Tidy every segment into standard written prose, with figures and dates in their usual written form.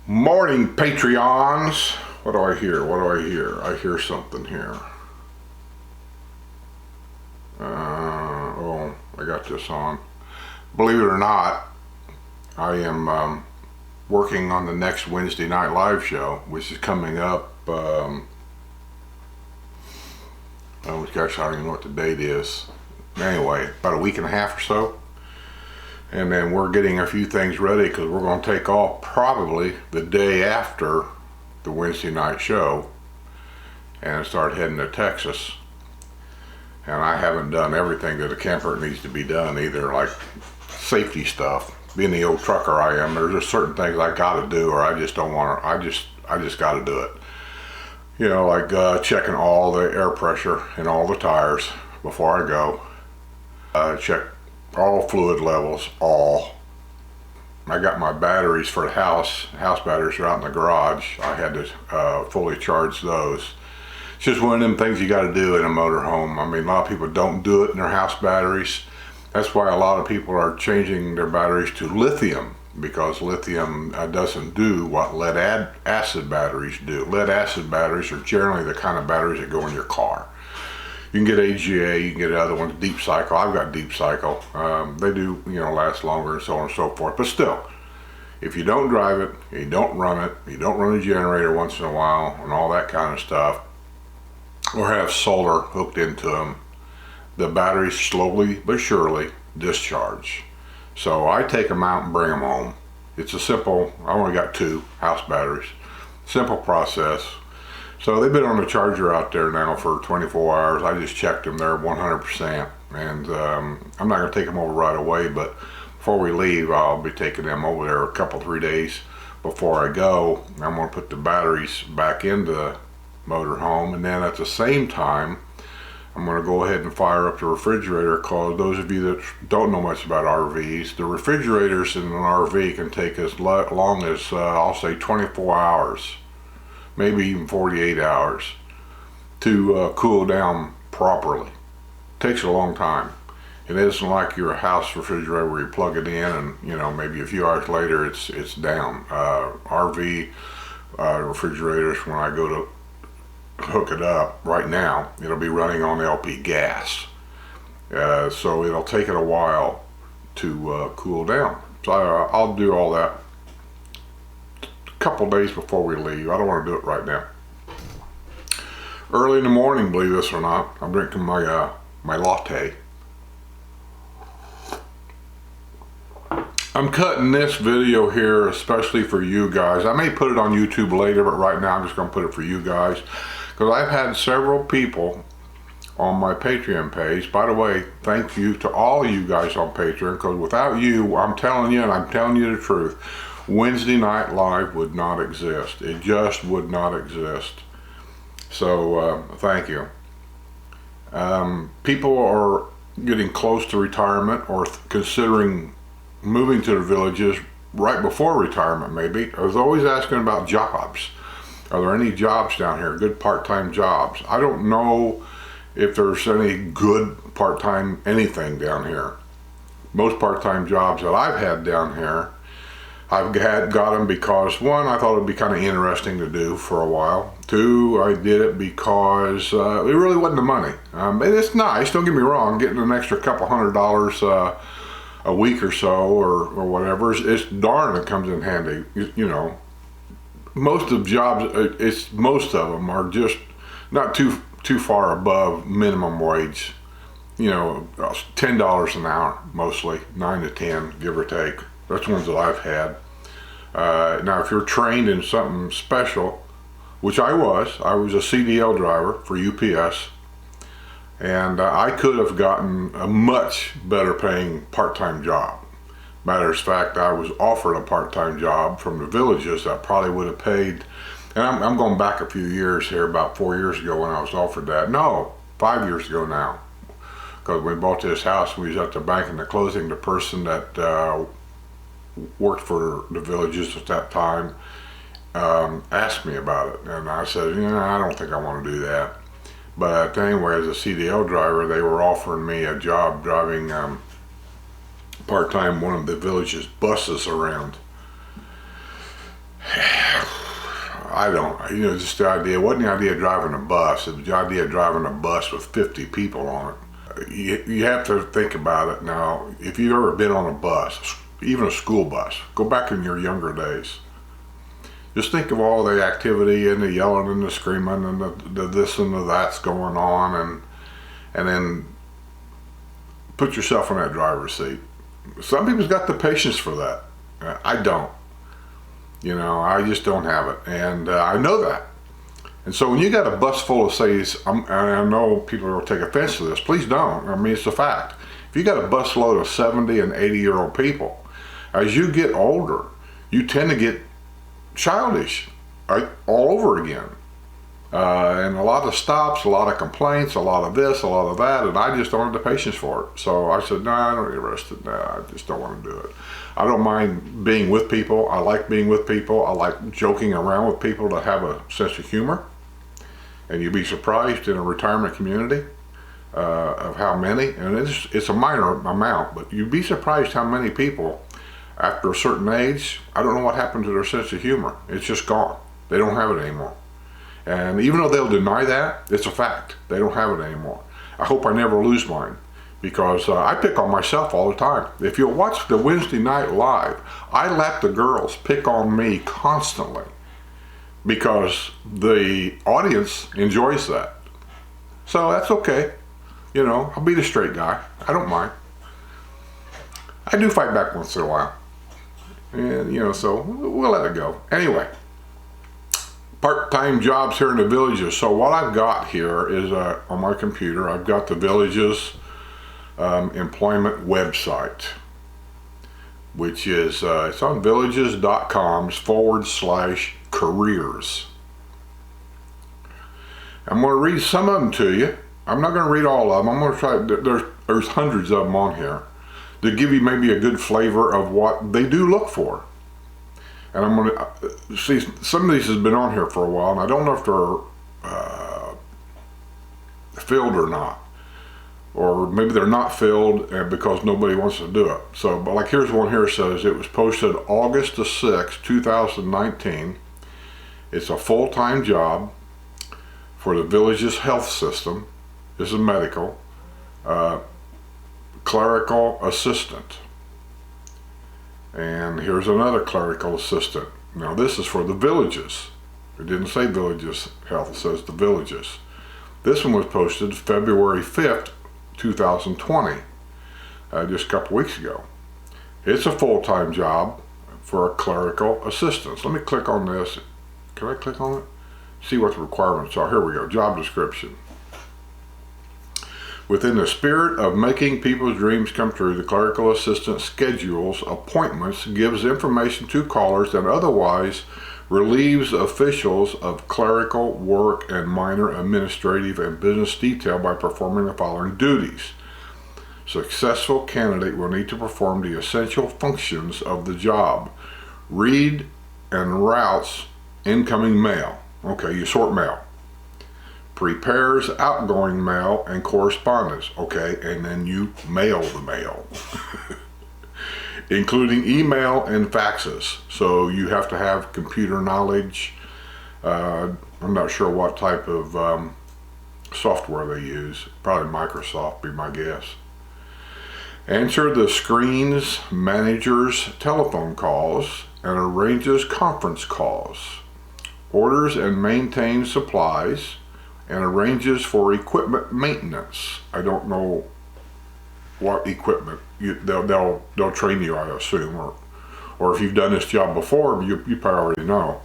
Morning, Patreons. What do I hear? What do I hear? I hear something here. Oh, I got this on. Believe it or not, I am working on the next Wednesday night live show, which is coming up. Oh gosh, I don't even know what the date is. Anyway, about a week and a half or so. And then we're getting a few things ready because we're going to take off probably the day after the Wednesday night show and start heading to Texas. And I haven't done everything that a camper needs to be done either, like safety stuff. Being the old trucker I am, there's just certain things I got to do, or I just don't want to. I just got to do it. You know, like checking all the air pressure in all the tires before I go. Check all fluid levels, all. I got my batteries for the house batteries are out in the garage. I had to fully charge those. It's just one of them things you got to do in a motorhome. I mean, a lot of people don't do it in their house batteries. That's why a lot of people are changing their batteries to lithium, because lithium doesn't do what lead acid batteries do. Lead acid batteries are generally the kind of batteries that go in your car. You can get AGA, you can get other ones, deep cycle. I've got deep cycle. They do, last longer and so on and so forth. But still, if you don't drive it, you don't run it, you don't run a generator once in a while and all that kind of stuff, or have solar hooked into them, the batteries slowly but surely discharge. So I take them out and bring them home. It's a simple, I only got 2 house batteries. Simple process. So they've been on the charger out there now for 24 hours. I just checked them, they're 100%. And I'm not gonna take them over right away, but before we leave, I'll be taking them over there a couple, 3 days before I go. I'm gonna put the batteries back into the motorhome, and then at the same time, I'm gonna go ahead and fire up the refrigerator, because those of you that don't know much about RVs, the refrigerators in an RV can take as long as, I'll say 24 hours. Maybe even 48 hours to cool down properly. Takes a long time. It isn't like your house refrigerator where you plug it in and maybe a few hours later it's down. RV refrigerators, when I go to hook it up right now, it'll be running on LP gas. So it'll take it a while to cool down. So I'll do all that couple days before we leave. I don't want to do it right now. Early in the morning, believe this or not, I'm drinking my my latte. I'm cutting this video here especially for you guys. I may put it on YouTube later, but right now I'm just going to put it for you guys, because I've had several people on my Patreon page. By the way, thank you to all of you guys on Patreon, because without you, I'm telling you, and I'm telling you the truth, Wednesday Night Live would not exist. It just would not exist. So thank you. People are getting close to retirement or considering moving to the villages right before retirement maybe. I was always asking about jobs. Are there any jobs down here, good part-time jobs? I don't know if there's any good part-time anything down here. Most part-time jobs that I've had down here, I've got them because, 1, I thought it'd be kind of interesting to do for a while. 2, I did it because it really wasn't the money. And it's nice, don't get me wrong, getting an extra couple $100 a week or so or whatever, it's darn, it comes in handy. Most of jobs, most of them are just not too far above minimum wage. $10 an hour mostly, 9 to 10, give or take. That's ones that I've had. Now, if you're trained in something special, which I was a CDL driver for UPS, and I could have gotten a much better paying part-time job. Matter of fact, I was offered a part-time job from the villages that probably would have paid, and I'm going back a few years here, about 4 years ago when I was offered that. No, 5 years ago now. Because when we bought this house, we was at the bank in the closing. The person that worked for the villages at that time asked me about it, and I said, I don't think I want to do that. But anyway, as a CDL driver, they were offering me a job driving part-time one of the village's buses around. I don't, just the idea, it wasn't the idea of driving a bus, it was the idea of driving a bus with 50 people on it. You have to think about it now. If you've ever been on a bus, even a school bus, go back in your younger days. Just think of all the activity and the yelling and the screaming and the this and the that's going on, and then put yourself in that driver's seat. Some people's got the patience for that. I don't. I just don't have it, and I know that. And so when you got a bus full of, say, and I know people will take offense to this, please don't. I mean, it's a fact. If you got a bus load of 70 and 80-year-old people, as you get older, you tend to get childish, right, all over again. And a lot of stops, a lot of complaints, a lot of this, a lot of that, and I just don't have the patience for it. So I said, no, I don't get arrested. No, I just don't want to do it. I don't mind being with people. I like being with people. I like joking around with people that have a sense of humor. And you'd be surprised in a retirement community of how many, and it's a minor amount, but you'd be surprised how many people, after a certain age, I don't know what happened to their sense of humor. It's just gone. They don't have it anymore. And even though they'll deny that, it's a fact. They don't have it anymore. I hope I never lose mine, because I pick on myself all the time. If you'll watch the Wednesday Night Live, I let the girls pick on me constantly because the audience enjoys that. So that's okay. I'll be the straight guy. I don't mind. I do fight back once in a while. And, so we'll let it go. Anyway. Part-time jobs here in the Villages. So what I've got here is on my computer, I've got the Villages employment website, which is it's on villages.com/careers. I'm going to read some of them to you. I'm not going to read all of them. I'm going to try. There's hundreds of them on here to give you maybe a good flavor of what they do look for. And I'm going to see, some of these has been on here for a while, and I don't know if they're filled or not. Or maybe they're not filled because nobody wants to do it. So, but like here's one here that says it was posted August the 6th, 2019. It's a full-time job for the Villages Health System. This is medical. Clerical assistant. And here's another clerical assistant. Now this is for the Villages. It didn't say Villages Health, it says the Villages. This one was posted February 5th, 2020, just a couple weeks ago. It's a full-time job for a clerical assistant. So let me click on this. Can I click on it? See what the requirements are. Here we go, job description. Within the spirit of making people's dreams come true, the clerical assistant schedules appointments, gives information to callers, and otherwise relieves officials of clerical work and minor administrative and business detail by performing the following duties. Successful candidate will need to perform the essential functions of the job. Read and routes incoming mail. Okay, you sort mail. Prepares outgoing mail and correspondence. Okay, and then you mail the mail. Including email and faxes. So you have to have computer knowledge. I'm not sure what type of software they use. Probably Microsoft, be my guess. Answer the screens manager's telephone calls and arranges conference calls. Orders and maintains supplies and arranges for equipment maintenance. I don't know what equipment. They'll train you, I assume, or if you've done this job before, you probably already know.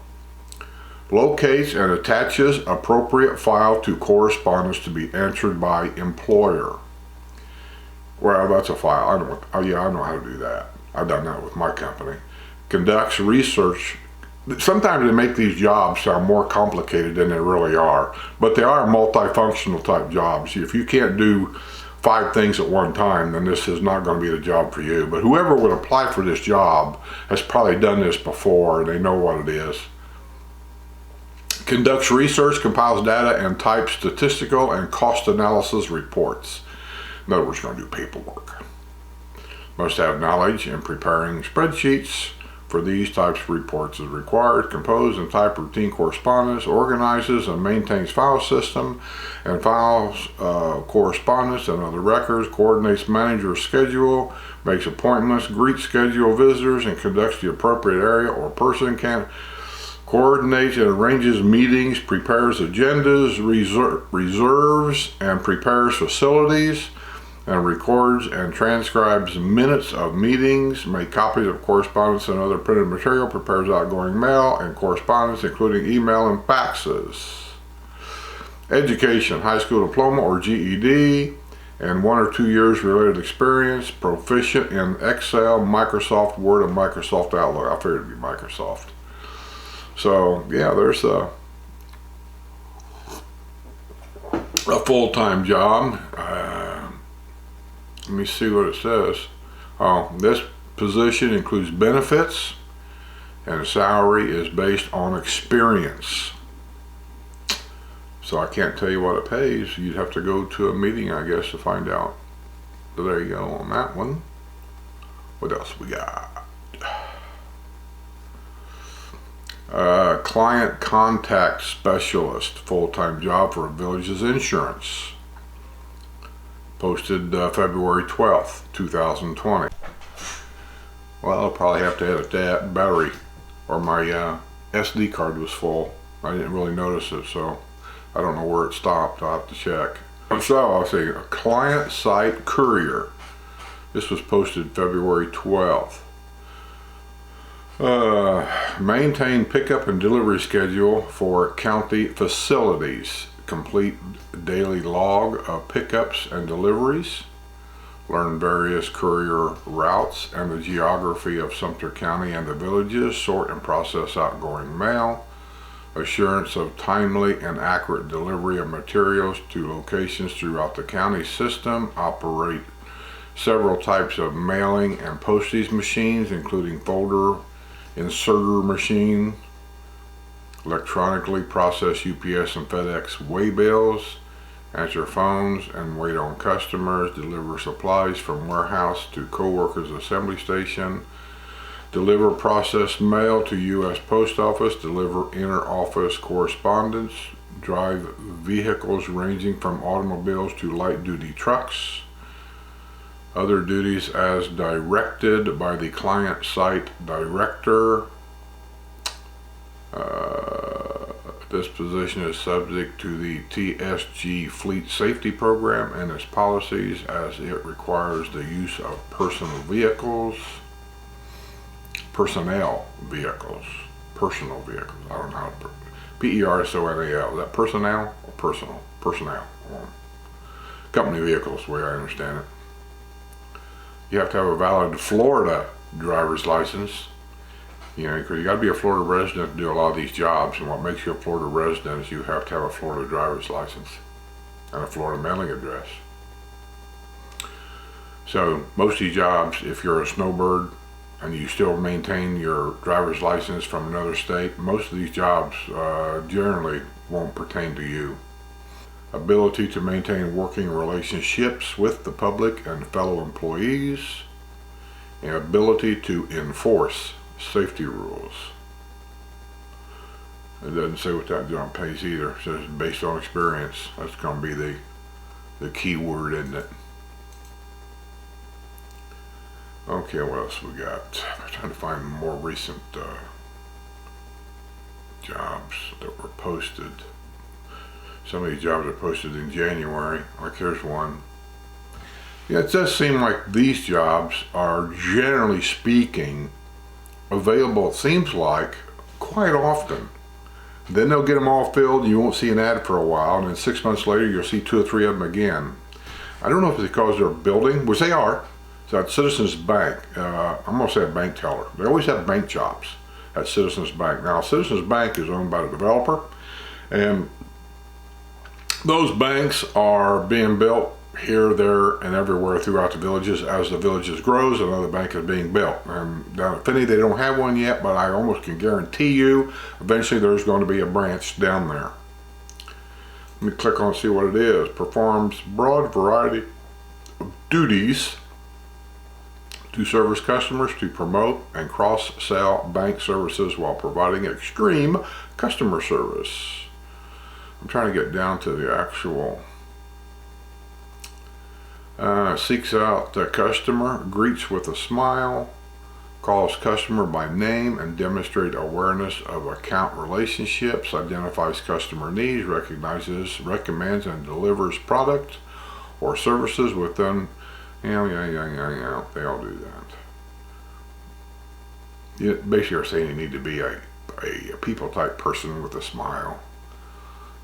Locates and attaches appropriate file to correspondence to be answered by employer. Well, that's a file. I know how to do that. I've done that with my company. Conducts research. Sometimes they make these jobs sound more complicated than they really are, but they are multifunctional type jobs. If you can't do 5 things at one time, then this is not going to be the job for you. But whoever would apply for this job has probably done this before, and they know what it is. Conducts research, compiles data, and types statistical and cost analysis reports. In other words, going to do paperwork. Must have knowledge in preparing spreadsheets for these types of reports is required, compose and type routine correspondence, organizes and maintains file system and files correspondence and other records, coordinates manager's schedule, makes appointments, greets scheduled visitors, and conducts the appropriate area or person can coordinates and arranges meetings, prepares agendas, reserves and prepares facilities, and records and transcribes minutes of meetings, make copies of correspondence and other printed material, prepares outgoing mail and correspondence, including email and faxes. Education, high school diploma or GED, and 1 or 2 years related experience, proficient in Excel, Microsoft Word, and Microsoft Outlook. I figured it'd be Microsoft. So yeah, there's a full-time job. Let me see what it says. This position includes benefits, and the salary is based on experience. So I can't tell you what it pays. You'd have to go to a meeting, I guess, to find out. So there you go on that one. What else we got? Client contact specialist, full-time job for Villages Insurance. Posted February 12th, 2020. Well, I'll probably have to edit that battery, or my SD card was full. I didn't really notice it, so I don't know where it stopped. I'll have to check. So I'll say a client site courier. This was posted February 12th. Maintain pickup and delivery schedule for county facilities. Complete daily log of pickups and deliveries. Learn various courier routes and the geography of Sumter County and the villages. Sort and process outgoing mail. Assurance of timely and accurate delivery of materials to locations throughout the county system. Operate several types of mailing and postage machines, including folder inserter machine, electronically process UPS and FedEx way bills, answer phones and wait on customers, deliver supplies from warehouse to co-workers assembly station, deliver processed mail to U.S. Post Office, deliver inter-office correspondence, drive vehicles ranging from automobiles to light-duty trucks. Other duties as directed by the client site director. This position is subject to the TSG Fleet Safety Program and its policies, as it requires the use of personal vehicles. Personal vehicles. I don't know how to. Personal. Is that personnel or personal? Personnel. Company vehicles, the way I understand it. You have to have a valid Florida driver's license. You know, because you got to be a Florida resident to do a lot of these jobs, and what makes you a Florida resident is you have to have a Florida driver's license and a Florida mailing address. So most of these jobs, if you're a snowbird and you still maintain your driver's license from another state, most of these jobs generally won't pertain to you. Ability to maintain working relationships with the public and fellow employees, and ability to enforce safety rules. It doesn't say what that job pays either. It says based on experience. That's going to be the key word, isn't it? Okay, what else we got? I'm trying to find more recent jobs that were posted. Some of these jobs are posted in January. Like here's one. Yeah, it does seem like these jobs are, generally speaking, available, it seems like, quite often. Then they'll get them all filled, you won't see an ad for a while, and then 6 months later you'll see 2 or 3 of them again. I don't know if it's because they're building, which they are. So at Citizens Bank, I'm going to say a bank teller. They always have bank jobs at Citizens Bank. Now, Citizens Bank is owned by the developer, and those banks are being built here, there, and everywhere throughout the villages. As the villages grows, another bank is being built. And down at Finney, they don't have one yet, but I almost can guarantee you eventually there's going to be a branch down there. Let me click on and see what it is. Performs broad variety of duties to service customers, to promote and cross-sell bank services while providing extreme customer service. I'm trying to get down to the actual. Seeks out the customer, greets with a smile, calls customer by name and demonstrate awareness of account relationships, identifies customer needs, recognizes, recommends, and delivers product or services within. They all do that. You basically are saying you need to be a people type person with a smile.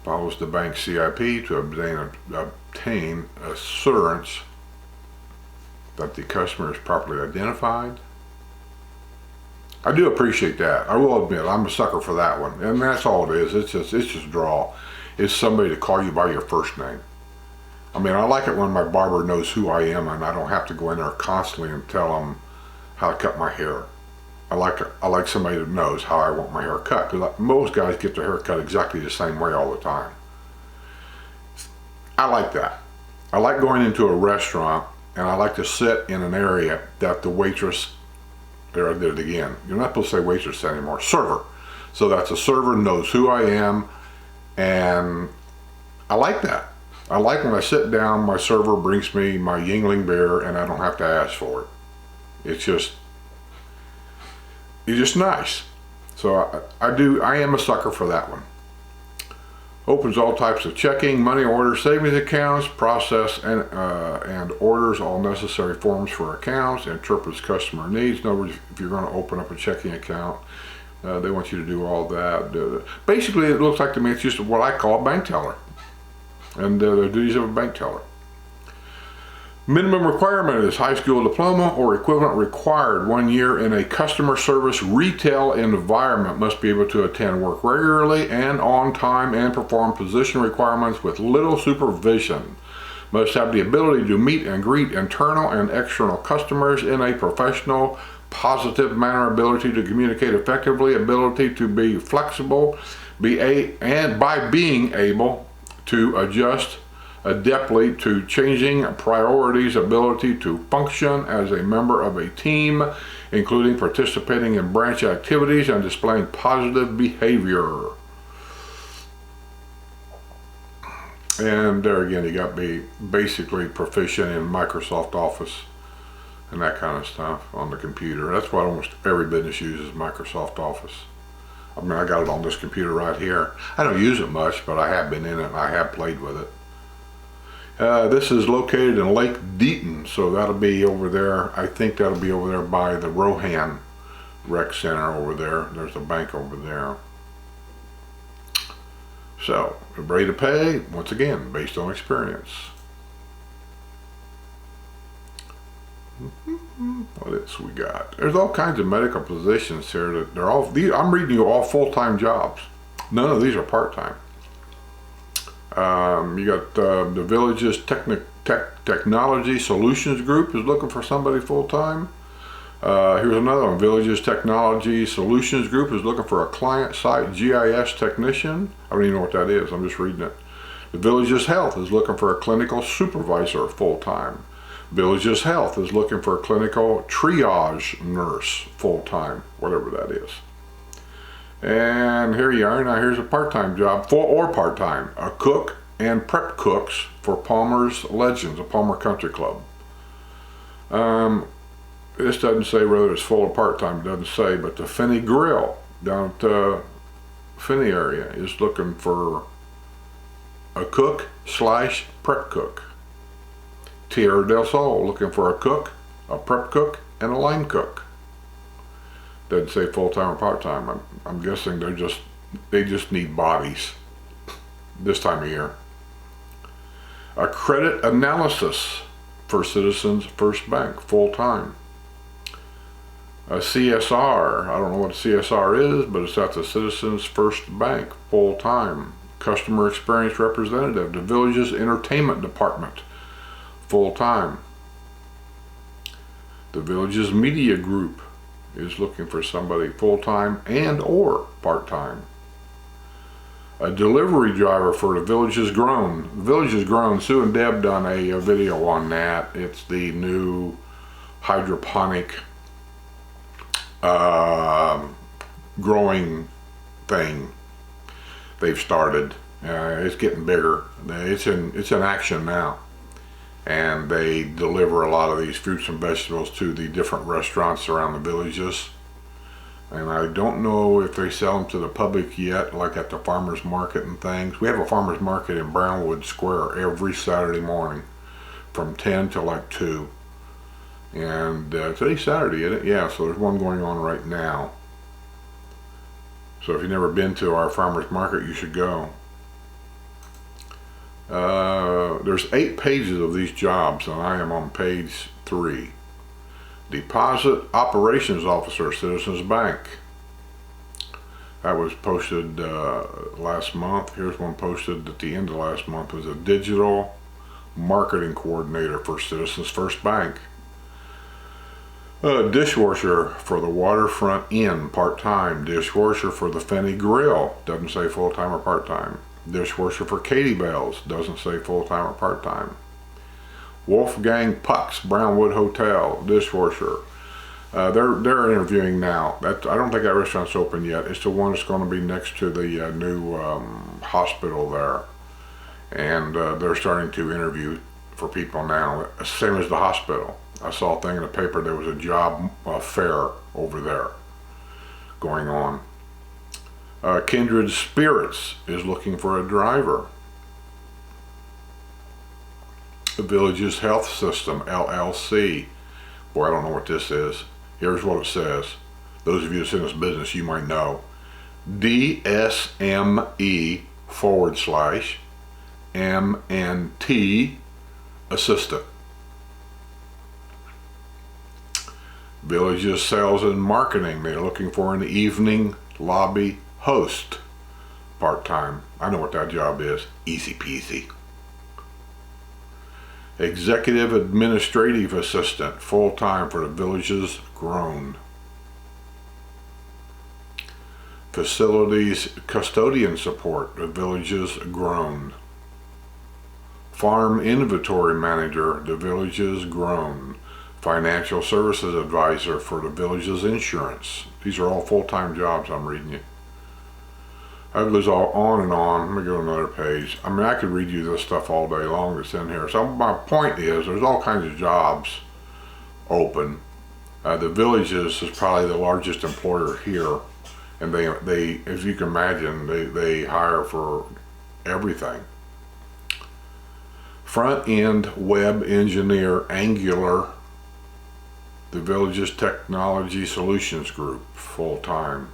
Follows the bank CIP to obtain assurance that the customer is properly identified. I do appreciate that. I will admit, I'm a sucker for that one, and that's all it is. It's just draw. It's somebody to call you by your first name. I mean, I like it when my barber knows who I am, and I don't have to go in there constantly and tell them how to cut my hair. I like somebody that knows how I want my hair cut, because most guys get their hair cut exactly the same way all the time. I like that. I like going into a restaurant, and I like to sit in an area that the waitress, there I did it again. You're not supposed to say waitress anymore, server. So that's a server knows who I am, and I like that. I like when I sit down, my server brings me my Yingling beer, and I don't have to ask for it. It's just nice. So I am a sucker for that one. Opens all types of checking, money order, savings accounts, process and orders all necessary forms for accounts, interprets customer needs. In other words, if you're going to open up a checking account, they want you to do all that. Basically, it looks like to me it's just what I call a bank teller, and the duties of a bank teller. Minimum requirement is high school diploma or equivalent required. 1 year in a customer service retail environment. Must be able to attend work regularly and on time and perform position requirements with little supervision. Must have the ability to meet and greet internal and external customers in a professional, positive manner, ability to communicate effectively, ability to be flexible, and by being able to adjust adeptly to changing priorities, ability to function as a member of a team, including participating in branch activities and displaying positive behavior. And there again, you got to be basically proficient in Microsoft Office and that kind of stuff on the computer. That's what almost every business uses, Microsoft Office. I mean, I got it on this computer right here. I don't use it much, but I have been in it and I have played with it. This is located in Lake Deaton, so that'll be over there. I think that'll be over there by the Rohan Rec Center over there. There's a bank over there. So, ready to pay, once again, based on experience. What else we got? There's all kinds of medical positions here that they're all, I'm reading you all full-time jobs. None of these are part-time. You got the Villages Technology Solutions Group is looking for somebody full-time. Here's another one. Villages Technology Solutions Group is looking for a client-site GIS technician. I don't even know what that is. I'm just reading it. The Villages Health is looking for a clinical supervisor full-time. Villages Health is looking for a clinical triage nurse full-time, whatever that is. And here you are. Now here's a part-time job, full or part-time. A cook and prep cooks for Palmer's Legends, a Palmer Country Club. This doesn't say whether it's full or part-time, it doesn't say, but the Finney Grill down at the Finney area is looking for a cook / prep cook. Tierra del Sol looking for a cook, a prep cook, and a line cook. Doesn't say full-time or part-time. I'm guessing they just need bodies this time of year. A credit analysis for Citizens First Bank, full-time. A CSR, I don't know what a CSR is, but it's at the Citizens First Bank, full-time. Customer experience representative, the Villages Entertainment Department, full-time. The Villages Media Group is looking for somebody full-time and or part-time. A delivery driver for the Villages Grown. The Villages Grown, Sue and Deb done a video on that. It's the new hydroponic growing thing they've started. It's getting bigger. It's in action now, and they deliver a lot of these fruits and vegetables to the different restaurants around the villages. And I don't know if they sell them to the public yet, like at the farmers market and things. We have a farmers market in Wildwood Square every Saturday morning from 10 to like 2. And today's Saturday, isn't it? Yeah, so there's one going on right now. So if you've never been to our farmers market, you should go. There's 8 pages of these jobs, and I am on page 3. Deposit Operations Officer, Citizens Bank. That was posted last month. Here's one posted at the end of last month. It was a Digital Marketing Coordinator for Citizens First Bank. Dishwasher for the Waterfront Inn, part-time. Dishwasher for the Fenny Grill, doesn't say full-time or part-time. Dishwasher for Katie Bell's, doesn't say full-time or part-time. Wolfgang Puck's Brownwood Hotel, dishwasher. They're interviewing now. I don't think that restaurant's open yet. It's the one that's going to be next to the new hospital there, and they're starting to interview for people now. Same as the hospital. I saw a thing in the paper. There was a job fair over there going on. Kindred Spirits is looking for a driver. The Villages Health System, LLC. Boy, I don't know what this is. Here's what it says. Those of you that's in this business, you might know. DSME/MNT Assistant. Villages Sales and Marketing. They're looking for an evening lobby host. Part-time. I know what that job is. Easy peasy. Executive Administrative Assistant, full-time for the Villages Grown. Facilities Custodian Support, the Villages Grown. Farm Inventory Manager, the Villages Grown. Financial Services Advisor for the Villages Insurance. These are all full-time jobs I'm reading you. That goes all on and on. Let me go to another page. I mean, I could read you this stuff all day long that's in here. So my point is, there's all kinds of jobs open. The Villages is probably the largest employer here, and they as you can imagine, they hire for everything. Front-end web engineer, Angular, the Villages Technology Solutions Group, full-time.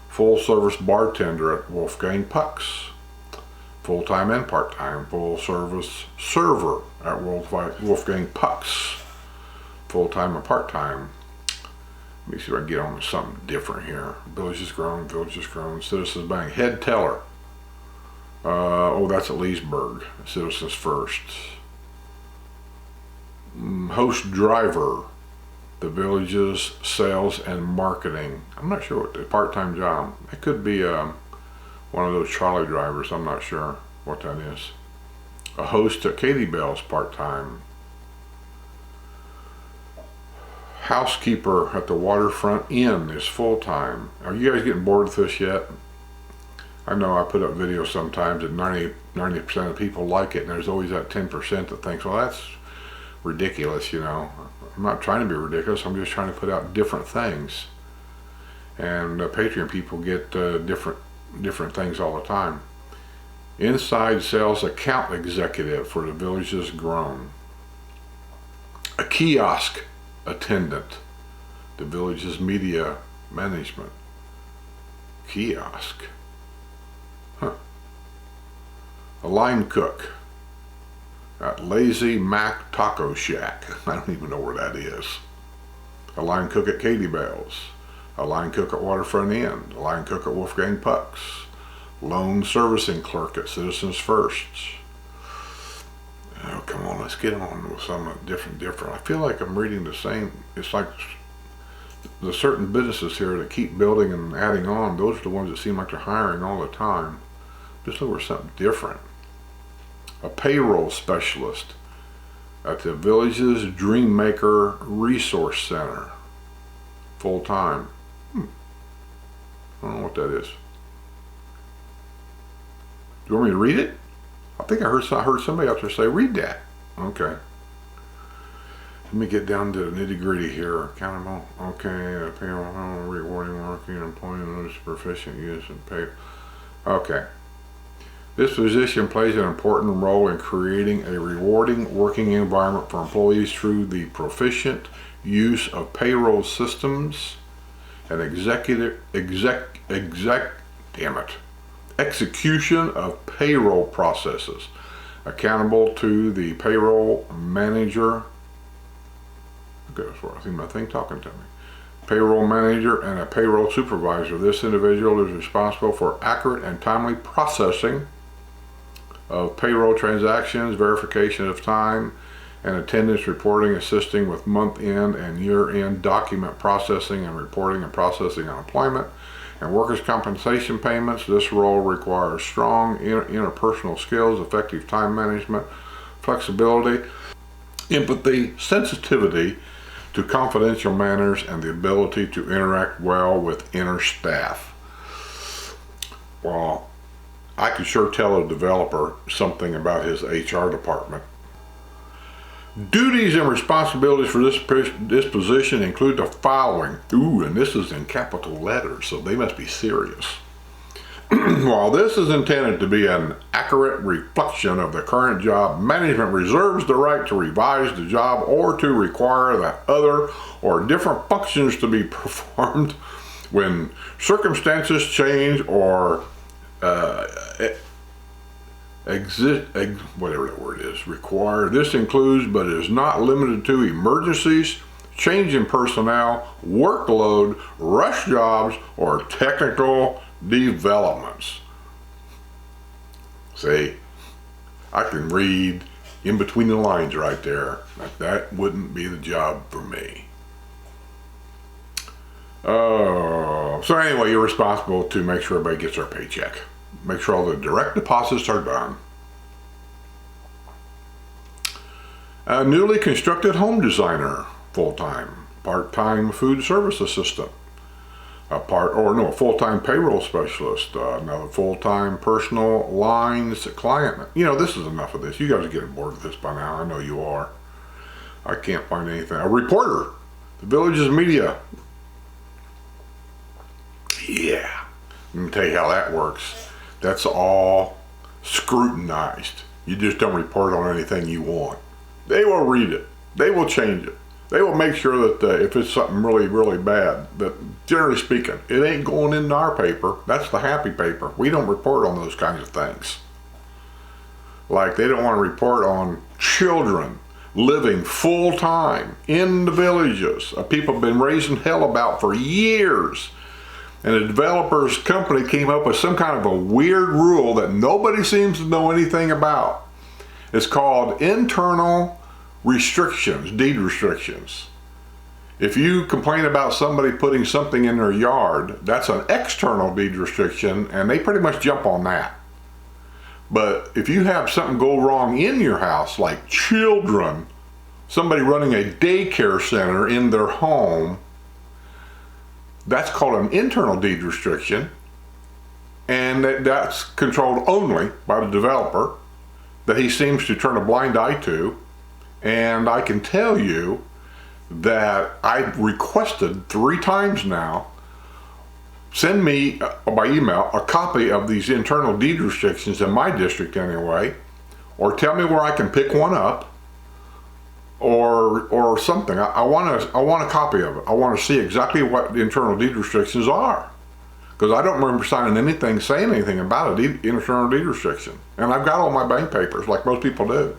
Full-service bartender at Wolfgang Puck's, full-time and part-time. Full-service server at Wolfgang Puck's, full-time and part-time. Let me see if I can get on to something different here. Villages Grown, Villages Grown, Citizens Bank. Head teller. Oh, that's at Leesburg. Citizens First. Host driver. The Villages Sales and Marketing. I'm not sure what the part-time job. It could be one of those trolley drivers. I'm not sure what that is. A host at Katie Bell's, part-time. Housekeeper at the Waterfront Inn is full-time. Are you guys getting bored with this yet? I know I put up videos sometimes and 90% of people like it, and there's always that 10% that thinks, well, that's ridiculous, you know. I'm not trying to be ridiculous. I'm just trying to put out different things, and Patreon people get different things all the time. Inside Sales Account Executive for the Villages Grown. A kiosk attendant, the Villages Media Management. Kiosk. Huh. A line cook at Lazy Mac Taco Shack. I don't even know where that is. A line cook at Katie Bell's. A line cook at Waterfront Inn. A line cook at Wolfgang Puck's. Loan servicing clerk at Citizens First. Oh, come on, let's get on with something different. I feel like I'm reading the same. It's like the certain businesses here that keep building and adding on. Those are the ones that seem like they're hiring all the time. Just look for something different. A payroll specialist. at the village's Dream Maker Resource Center, full-time. I don't know what that is. Do you want me to read it? I think I heard somebody out there say, read that. Okay. Let me get down to the nitty-gritty here. Accountable. Okay. Payroll, rewarding, working, employment, proficient use and pay. Okay. This position plays an important role in creating a rewarding working environment for employees through the proficient use of payroll systems and execution of payroll processes, accountable to the payroll manager. Okay, that's what I think my thing talking to me. Payroll manager and a payroll supervisor. This individual is responsible for accurate and timely processing of payroll transactions, verification of time and attendance reporting, assisting with month-end and year-end document processing and reporting and processing unemployment and workers' compensation payments. This role requires strong interpersonal skills, effective time management, flexibility, empathy, sensitivity to confidential matters, and the ability to interact well with inner staff. Well, I could sure tell a developer something about his HR department. Duties and responsibilities for this position include the following. Ooh, and this is in capital letters, so they must be serious. While this is intended to be an accurate reflection of the current job, management reserves the right to revise the job or to require that other or different functions to be performed when circumstances change or whatever that word is, require. This includes, but is not limited to, emergencies, change in personnel, workload, rush jobs, or technical developments. See, I can read in between the lines right there. That wouldn't be the job for me. So anyway, you're responsible to make sure everybody gets their paycheck. Make sure all the direct deposits are done. A newly constructed home designer, full-time. Part-time food service assistant. A full-time payroll specialist. Another full-time personal lines client. You know, this is enough of this. You guys are getting bored of this by now. I know you are. I can't find anything. A reporter. The village's media. Yeah. Let me tell you how that works. That's all scrutinized. You just don't report on anything you want. They will read it. They will change it. They will make sure that if it's something really, really bad, that generally speaking, it ain't going into our paper. That's the happy paper. We don't report on those kinds of things. Like they don't want to report on children living full-time in the villages. People have been raising hell about for years. And the developer's company came up with some kind of a weird rule that nobody seems to know anything about. It's called internal restrictions, deed restrictions. If you complain about somebody putting something in their yard, that's an external deed restriction, and they pretty much jump on that. But if you have something go wrong in your house, like children, somebody running a daycare center in their home, that's called an internal deed restriction, and that's controlled only by the developer, that he seems to turn a blind eye to. And I can tell you that I've requested 3 times now, send me by email a copy of these internal deed restrictions in my district anyway, or tell me where I can pick one up, or something. I want a copy of it. I want to see exactly what the internal deed restrictions are, because I don't remember signing anything saying anything about an internal deed restriction. And I've got all my bank papers like most people do.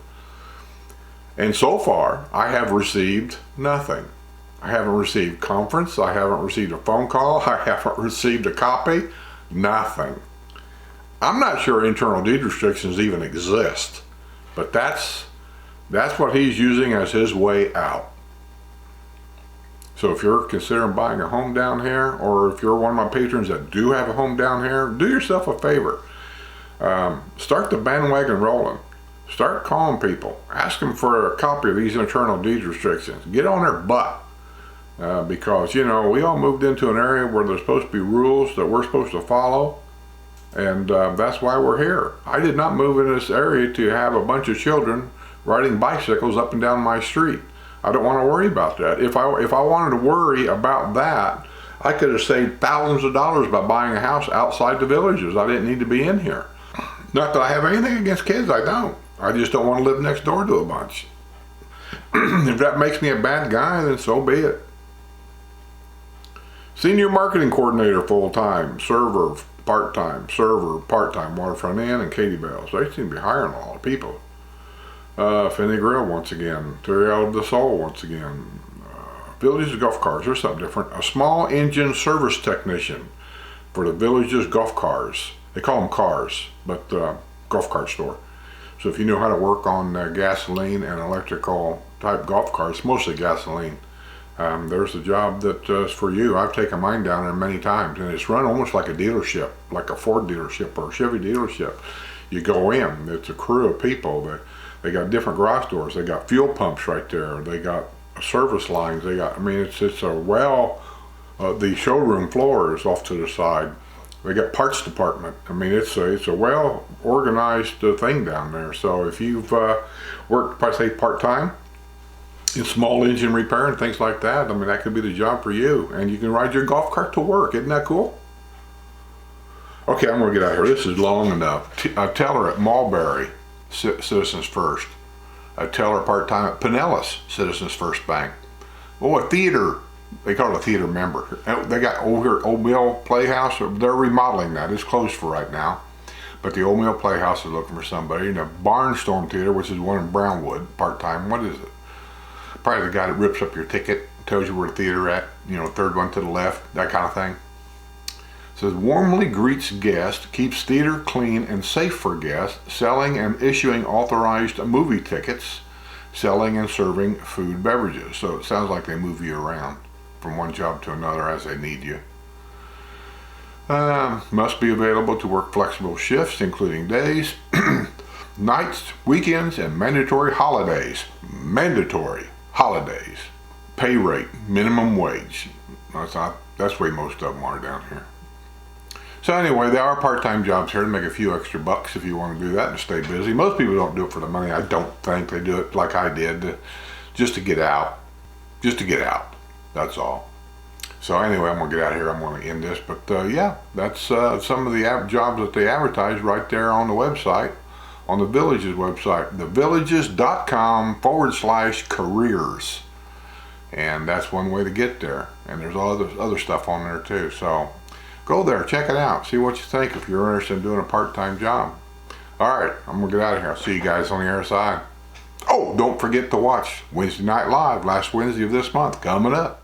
And so far, I have received nothing. I haven't received conference. I haven't received a phone call. I haven't received a copy. Nothing. I'm not sure internal deed restrictions even exist, but that's what he's using as his way out. So if you're considering buying a home down here, or if you're one of my patrons that do have a home down here, do yourself a favor. Start the bandwagon rolling. Start calling people. Ask them for a copy of these internal deed restrictions. Get on their butt. Because, you know, we all moved into an area where there's supposed to be rules that we're supposed to follow. And that's why we're here. I did not move in this area to have a bunch of children riding bicycles up and down my street. I don't want to worry about that. If I wanted to worry about that, I could have saved thousands of dollars by buying a house outside the villages. I didn't need to be in here. Not that I have anything against kids, I don't. I just don't want to live next door to a bunch. If that makes me a bad guy, then so be it. Senior marketing coordinator full-time, server part-time, Waterfront Inn and Katie Bells. They seem to be hiring a lot of people. Finney Grill once again, Terry de Sol once again. Villages Golf Cars, there's something different. A small engine service technician for the Villages Golf Cars. They call them cars, but golf cart store. So if you know how to work on gasoline and electrical type golf cars, mostly gasoline, there's a job that's for you. I've taken mine down there many times, and it's run almost like a dealership, like a Ford dealership or a Chevy dealership. You go in, it's a crew of people. They got different garage doors. They got fuel pumps right there. They got service lines. They got, I mean, it's a well, the showroom floor is off to the side. They got parts department. I mean, it's a well organized thing down there. So if you've worked, I say part-time, in small engine repair and things like that, I mean, that could be the job for you. And you can ride your golf cart to work. Isn't that cool? Okay, I'm gonna get out of here. This is long enough. A teller at Mulberry, Citizens First. A teller part-time at Pinellas, Citizens First Bank. Oh, a theater. They call it a theater member. They got over here at Old Mill Playhouse. They're remodeling that. It's closed for right now. But the Old Mill Playhouse is looking for somebody. And the Barnstorm Theater, which is one in Brownwood, part-time. What is it? Probably the guy that rips up your ticket, tells you where the theater at, you know, third one to the left, that kind of thing. It says, warmly greets guests, keeps theater clean and safe for guests, selling and issuing authorized movie tickets, selling and serving food beverages. So it sounds like they move you around from one job to another as they need you. Must be available to work flexible shifts, including days, nights, weekends, and mandatory holidays. Mandatory holidays. Pay rate, minimum wage. That's the way most of them are down here. So anyway, there are part-time jobs here to make a few extra bucks if you want to do that and stay busy. Most people don't do it for the money. I don't think they do it like I did, just to get out. Just to get out. That's all. So anyway, I'm going to get out of here. I'm going to end this. But yeah, that's some of the jobs that they advertise right there on the website, on the Villages website, thevillages.com/careers. And that's one way to get there. And there's all other stuff on there too. So go there, check it out, see what you think if you're interested in doing a part-time job. All right, I'm going to get out of here. I'll see you guys on the other side. Oh, don't forget to watch Wednesday Night Live, last Wednesday of this month, coming up.